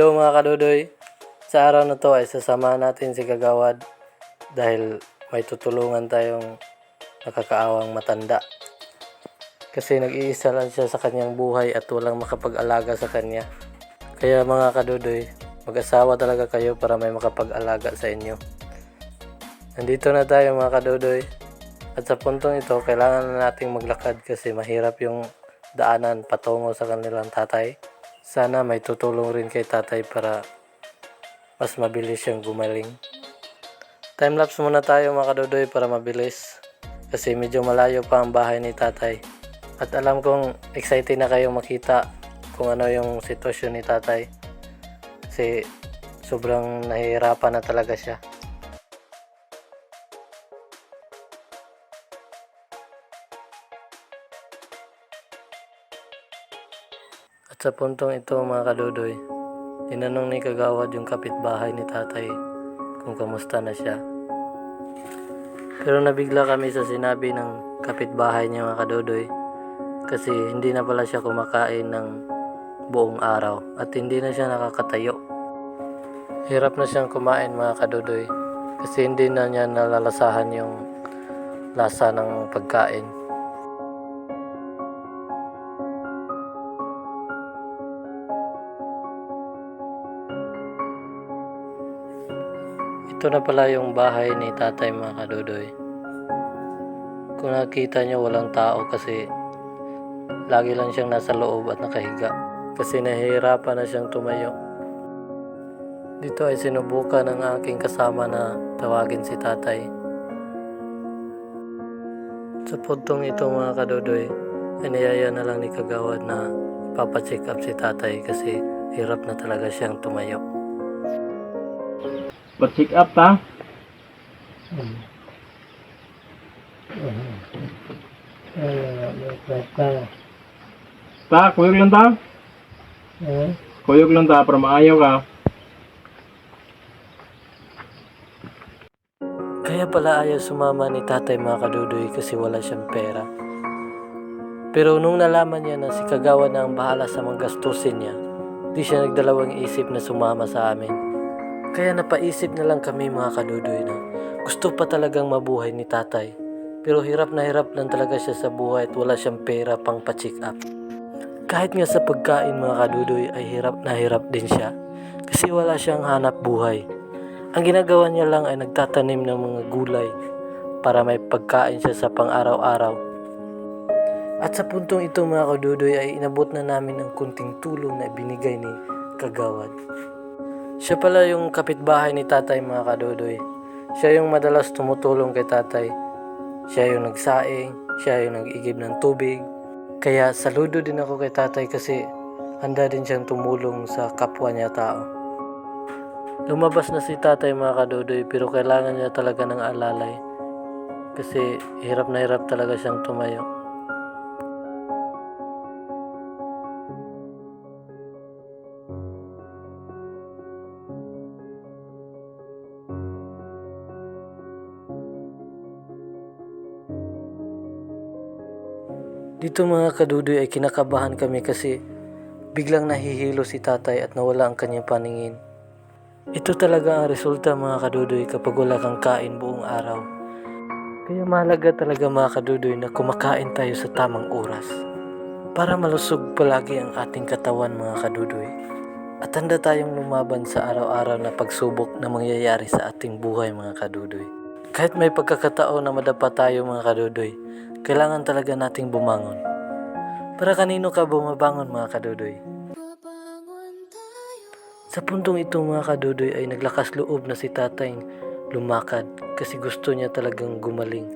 Hello mga kadudoy, sa araw na to ay sasamahan natin si Kagawad dahil may tutulungan tayong nakakaawang matanda. Kasi nag-iisa lang siya sa kanyang buhay at walang makapag-alaga sa kanya. Kaya mga kadudoy, mag-asawa talaga kayo para may makapag-alaga sa inyo. Nandito na tayo mga kadudoy at sa puntong ito kailangan na nating maglakad kasi mahirap yung daanan patungo sa kanilang tatay. Sana may tutulong rin kay tatay para mas mabilis siyang gumaling. Timelapse muna tayo mga kadudoy para mabilis kasi medyo malayo pa ang bahay ni tatay. At alam kong excited na kayong makita kung ano yung sitwasyon ni tatay kasi sobrang nahihirapan na talaga siya. At sa puntong ito mga kadudoy, tinanong ni Kagawad yung kapitbahay ni tatay kung kamusta na siya. Pero nabigla kami sa sinabi ng kapitbahay niya mga kadudoy kasi hindi na pala siya kumakain ng buong araw at hindi na siya nakakatayo. Hirap na siyang kumain mga kadudoy kasi hindi na niya nalalasahan yung lasa ng pagkain. Ito na pala yung bahay ni tatay mga kadudoy. Kung nakita nyo walang tao kasi lagi lang siyang nasa loob at nakahiga kasi nahihirapan na siyang tumayo. Dito ay sinubukan ng aking kasama na tawagin si tatay. Sa puntong ito mga kadudoy ay niyaya na lang ni Kagawad na ipapacheck up si tatay kasi hirap na talaga siyang tumayo. Pa-check up ta? Ta, kuyog lang ta? Kuyog lang ta para maayaw ka. Kaya pala ayaw sumama ni tatay mga kadudoy kasi wala siyang pera. Pero nung nalaman niya na si Kagawad na ang bahala sa mga gastusin niya, di siya nagdalawang isip na sumama sa amin. Kaya napaisip na lang kami mga kadudoy na gusto pa talagang mabuhay ni tatay. Pero hirap na hirap lang talaga siya sa buhay at wala siyang pera pang pa-check up. Kahit nga sa pagkain mga kadudoy ay hirap na hirap din siya kasi wala siyang hanap buhay. Ang ginagawa niya lang ay nagtatanim ng mga gulay para may pagkain siya sa pang-araw-araw. At sa puntong ito mga kadudoy ay inabot na namin ang kunting tulong na binigay ni Kagawad. Siya pala yung kapitbahay ni tatay mga kadudoy. Siya yung madalas tumutulong kay tatay. Siya yung nagsaing, siya yung nag-igib ng tubig. Kaya saludo din ako kay tatay kasi handa din siyang tumulong sa kapwa niya tao. Lumabas na si tatay mga kadudoy pero kailangan niya talaga ng alalay kasi hirap na hirap talaga siyang tumayo. Dito mga kadudoy ay kinakabahan kami kasi biglang nahihilo si tatay at nawala ang kanyang paningin. Ito talaga ang resulta mga kadudoy kapag wala kang kain buong araw. Kaya mahalaga talaga mga kadudoy na kumakain tayo sa tamang oras para malusog palagi ang ating katawan mga kadudoy. At handa tayong lumaban sa araw-araw na pagsubok na mangyayari sa ating buhay mga kadudoy. Kahit may pagkakataon na madapa tayo mga kadudoy, kailangan talaga nating bumangon. Para kanino ka bumabangon mga kadudoy? Sa puntong ito mga kadudoy ay naglakas loob na si tatay lumakad kasi gusto niya talagang gumaling.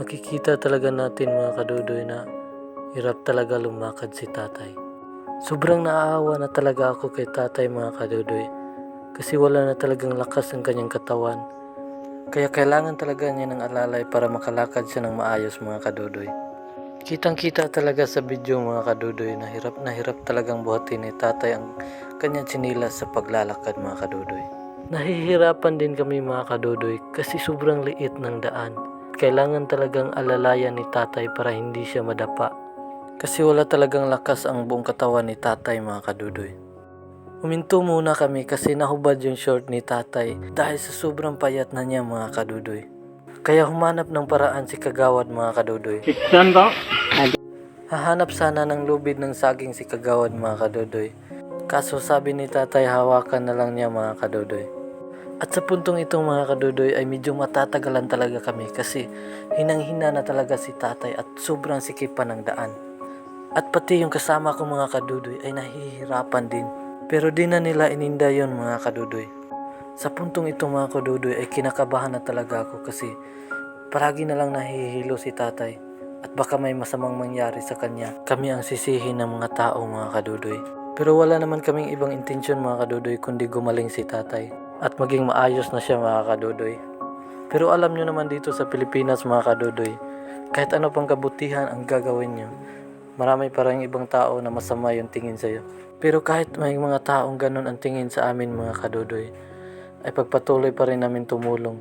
Makikita talaga natin mga kadudoy na hirap talaga lumakad si tatay. Sobrang naaawa na talaga ako kay tatay mga kadudoy kasi wala na talagang lakas ang kanyang katawan. Kaya kailangan talaga niya ng alalay para makalakad siya ng maayos mga kadudoy. Kitang kita talaga sa video mga kadudoy na hirap talagang buhatin ni tatay ang kanyang tsinilas sa paglalakad mga kadudoy. Nahihirapan din kami mga kadudoy kasi sobrang liit ng daan. Kailangan talagang alalayan ni tatay para hindi siya madapa. Kasi wala talagang lakas ang buong katawan ni tatay mga kadudoy. Huminto muna kami kasi nahubad yung short ni tatay dahil sa sobrang payat na niya mga kadudoy. Kaya humanap ng paraan si Kagawad mga kadudoy. Tiksan ko. Hahanap sana ng lubid ng saging si Kagawad mga kadudoy. Kaso sabi ni tatay hawakan na lang niya mga kadudoy. At sa puntong itong mga kadudoy ay medyo matatagalan talaga kami kasi hinang-hina na talaga si tatay at sobrang sikip pa ng daan. At pati yung kasama ko mga kadudoy ay nahihirapan din. Pero di na nila ininda yon mga kadudoy. Sa puntong ito mga kadudoy ay kinakabahan na talaga ako kasi palagi na lang nahihilo si tatay at baka may masamang mangyari sa kanya. Kami ang sisihin ng mga tao mga kadudoy. Pero wala naman kaming ibang intensyon mga kadudoy kundi gumaling si tatay at maging maayos na siya mga kadudoy. Pero alam nyo naman dito sa Pilipinas mga kadudoy, kahit ano pang kabutihan ang gagawin nyo, marami pa rin ibang tao na masama yung tingin sa'yo. Pero kahit may mga taong ganun ang tingin sa amin mga kadudoy, ay pagpatuloy pa rin namin tumulong.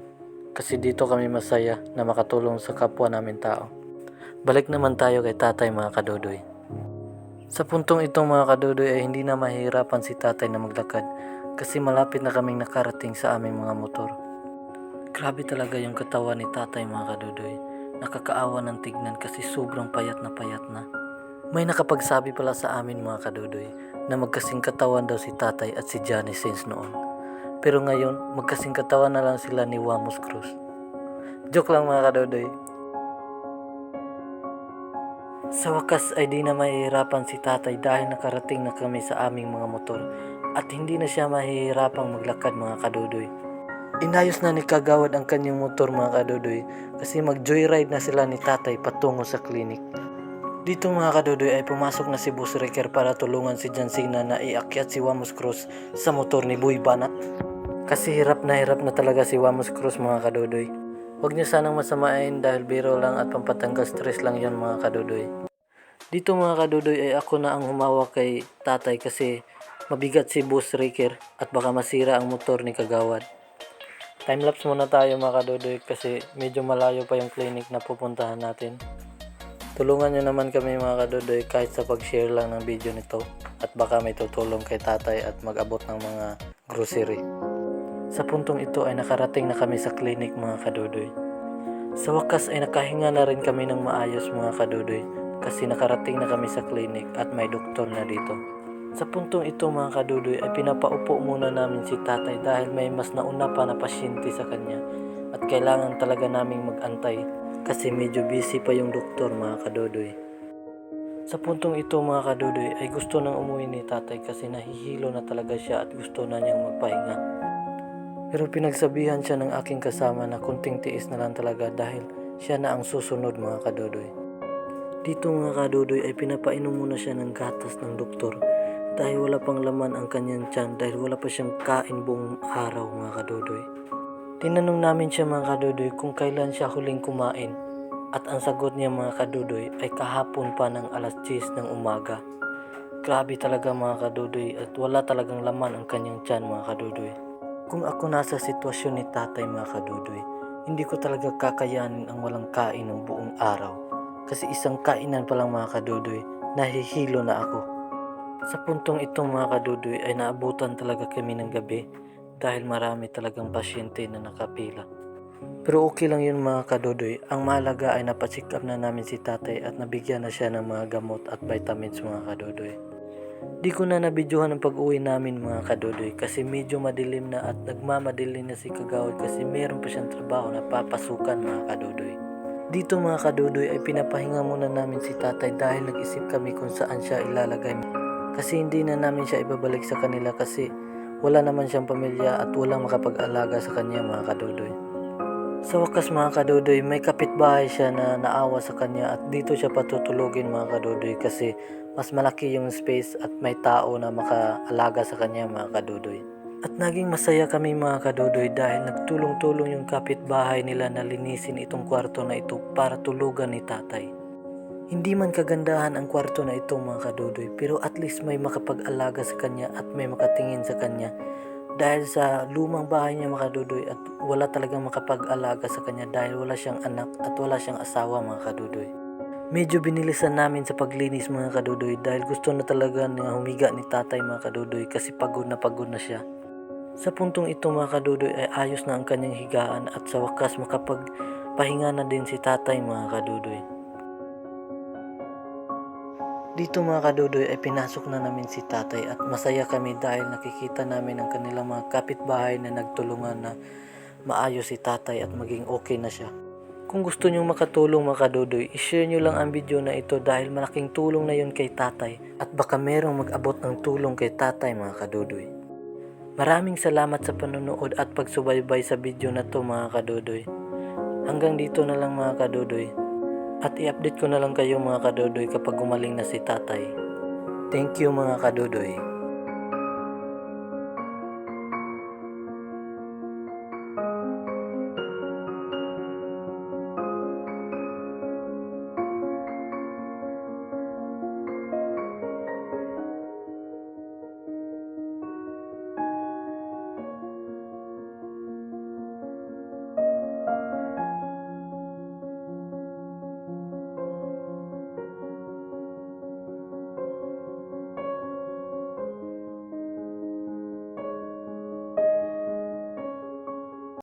Kasi dito kami masaya na makatulong sa kapwa namin tao. Balik naman tayo kay tatay mga kadudoy. Sa puntong itong mga kadudoy ay hindi na mahirapan si tatay na maglakad kasi malapit na kaming nakarating sa aming mga motor. Grabe talaga yung katawan ni tatay mga kadudoy. Nakakaawa ng tignan kasi sobrang payat na payat na. May nakapagsabi pala sa amin mga kadudoy na magkasing katawan daw si tatay at si Johnny Sins noon. Pero ngayon, magkasing katawan na lang sila ni Wamos Cruz. Joke lang mga kadudoy. Sa wakas ay di na mahihirapan si tatay dahil nakarating na kami sa aming mga motor at hindi na siya mahihirapang maglakad mga kadudoy. Inayos na ni Kagawad ang kanyang motor mga kadudoy kasi mag-joyride na sila ni tatay patungo sa klinik. Dito mga kadudoy ay pumasok na si Boss Ricker para tulungan si Jansina na iakyat si Wamos Cruz sa motor ni Boy Banat. Kasi hirap na talaga si Wamos Cruz mga kadudoy. Huwag niyo sanang masamain dahil biro lang at pampatanggal stress lang yon mga kadudoy. Dito mga kadudoy ay ako na ang humawak kay tatay kasi mabigat si Boss Ricker at baka masira ang motor ni Kagawad. Timelapse muna tayo mga kadudoy kasi medyo malayo pa yung clinic na pupuntahan natin. Tulungan nyo naman kami mga kadudoy kahit sa pag-share lang ng video nito at baka may tutulong kay tatay at mag-abot ng mga grocery. Sa puntong ito ay nakarating na kami sa clinic mga kadudoy. Sa wakas ay nakahinga na rin kami ng maayos mga kadudoy kasi nakarating na kami sa clinic at may doktor na dito. Sa puntong ito mga kadudoy ay pinapaupo muna namin si tatay dahil may mas nauna pa na pasyente sa kanya at kailangan talaga naming mag-antay kasi medyo busy pa yung doktor mga kadudoy. Sa puntong ito mga kadudoy ay gusto nang umuwi ni tatay kasi nahihilo na talaga siya at gusto na niyang magpahinga. Pero pinagsabihan siya ng aking kasama na kunting tiis na lang talaga dahil siya na ang susunod mga kadudoy. Dito mga kadudoy ay pinapainom muna siya ng gatas ng doktor dahil wala pang laman ang kanyang tiyan dahil wala pa siyang kain buong araw mga kadudoy. Tinanong namin siya mga kadudoy kung kailan siya huling kumain at ang sagot niya mga kadudoy ay kahapon pa ng alas 10 ng umaga. Grabe talaga mga kadudoy at wala talagang laman ang kanyang tiyan mga kadudoy. Kung ako nasa sitwasyon ni tatay mga kadudoy, hindi ko talaga kakayanin ang walang kain ng buong araw. Kasi isang kainan pa lang mga kadudoy, nahihilo na ako. Sa puntong itong mga kadudoy ay naabutan talaga kami ng gabi dahil marami talagang pasyente na nakapila. Pero okay lang yun mga kadudoy, ang mahalaga ay napacheck up na namin si tatay at nabigyan na siya ng mga gamot at vitamins mga kadudoy. Di ko na nabidyohan ang pag-uwi namin mga kadudoy kasi medyo madilim na at nagmamadali na si Kagawad kasi meron pa siyang trabaho na papasukan mga kadudoy. Dito mga kadudoy ay pinapahinga muna namin si tatay dahil nag-isip kami kung saan siya ilalagay. Kasi hindi na namin siya ibabalik sa kanila kasi wala naman siyang pamilya at walang makapag-alaga sa kanya mga kadudoy. Sa wakas mga kadudoy, may kapitbahay siya na naawa sa kanya at dito siya patutulugin mga kadudoy kasi mas malaki yung space at may tao na makaalaga sa kanya mga kadudoy. At naging masaya kami mga kadudoy dahil nagtulong-tulong yung kapitbahay nila na linisin itong kwarto na ito para tulugan ni tatay. Hindi man kagandahan ang kwarto na ito mga kadudoy pero at least may makapag-alaga sa kanya at may makatingin sa kanya dahil sa lumang bahay niya mga kadudoy at wala talagang makapag-alaga sa kanya dahil wala siyang anak at wala siyang asawa mga kadudoy. Medyo binilisan namin sa paglinis mga kadudoy dahil gusto na talaga na humiga ni tatay mga kadudoy kasi pagod na siya. Sa puntong ito mga kadudoy ay ayos na ang kanyang higaan at sa wakas makapagpahinga na din si tatay mga kadudoy. Dito mga kadudoy ay pinasok na namin si tatay at masaya kami dahil nakikita namin ang kanilang mga kapitbahay na nagtulungan na maayos si tatay at maging okay na siya. Kung gusto nyo makatulong mga kadudoy, ishare nyo lang ang video na ito dahil malaking tulong na yun kay tatay at baka merong mag-abot ng tulong kay tatay mga kadudoy. Maraming salamat sa panonood at pagsubaybay sa video na to mga kadudoy. Hanggang dito na lang mga kadudoy. At i-update ko na lang kayo mga kadudoy kapag gumaling na si tatay. Thank you mga kadudoy.